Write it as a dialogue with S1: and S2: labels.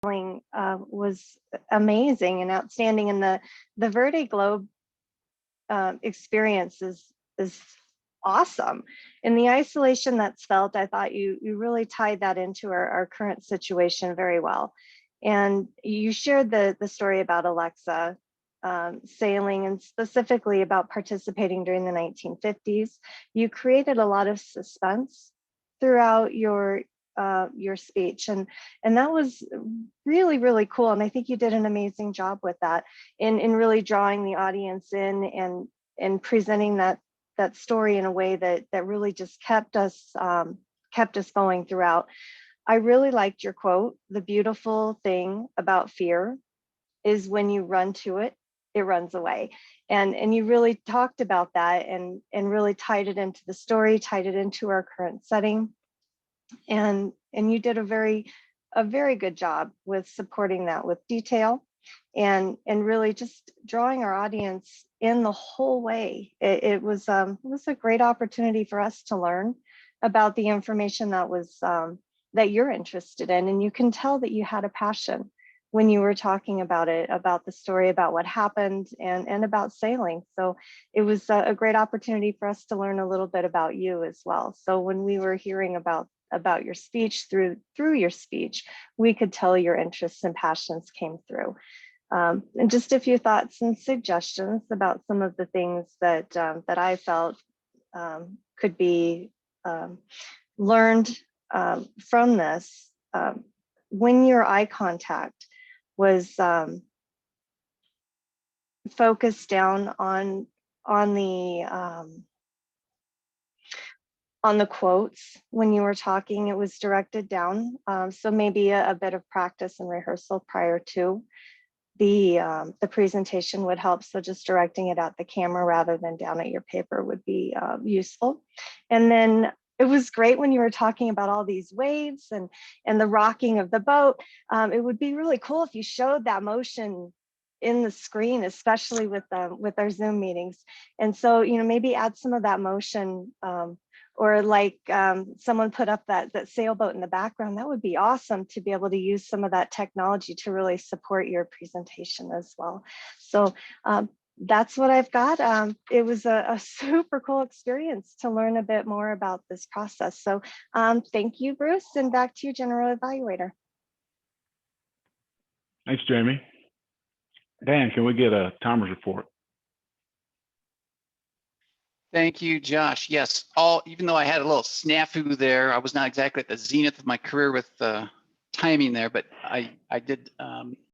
S1: was amazing and outstanding, and the Verde Globe experience is awesome. And the isolation that's felt, I thought you really tied that into our current situation very well. And you shared the story about Alexa sailing, and specifically about participating during the 1950s. You created a lot of suspense throughout your speech, and that was really cool. And I think you did an amazing job with that in really drawing the audience in and presenting that story in a way that really just kept us going throughout. I really liked your quote. The beautiful thing about fear is when you run to it, it runs away. And you really talked about that and really tied it into the story, tied it into our current setting. And you did a very good job with supporting that with detail and really just drawing our audience in the whole way. It was a great opportunity for us to learn about the information that was that you're interested in, and you can tell that you had a passion when you were talking about it, about the story, about what happened, and about sailing. So it was a great opportunity for us to learn a little bit about you as well. So when we were hearing about your speech, through your speech, we could tell your interests and passions came through. And just a few thoughts and suggestions about some of the things that I felt could be learned from this. When your eye contact was focused down on the quotes when you were talking, it was directed down. So maybe a bit of practice and rehearsal prior to the presentation would help. So just directing it at the camera rather than down at your paper would be useful. And then it was great when you were talking about all these waves and the rocking of the boat. It would be really cool if you showed that motion in the screen, especially with our Zoom meetings. And so, maybe add some of that motion, or like someone put up that sailboat in the background. That would be awesome to be able to use some of that technology to really support your presentation as well. So that's what I've got. It was a super cool experience to learn a bit more about this process. So thank you, Bruce, and back to you, General Evaluator.
S2: Thanks, Jamie. Dan, can we get a timer's report?
S3: Thank you, Josh. Yes, even though I had a little snafu there, I was not exactly at the zenith of my career with timing there, but I did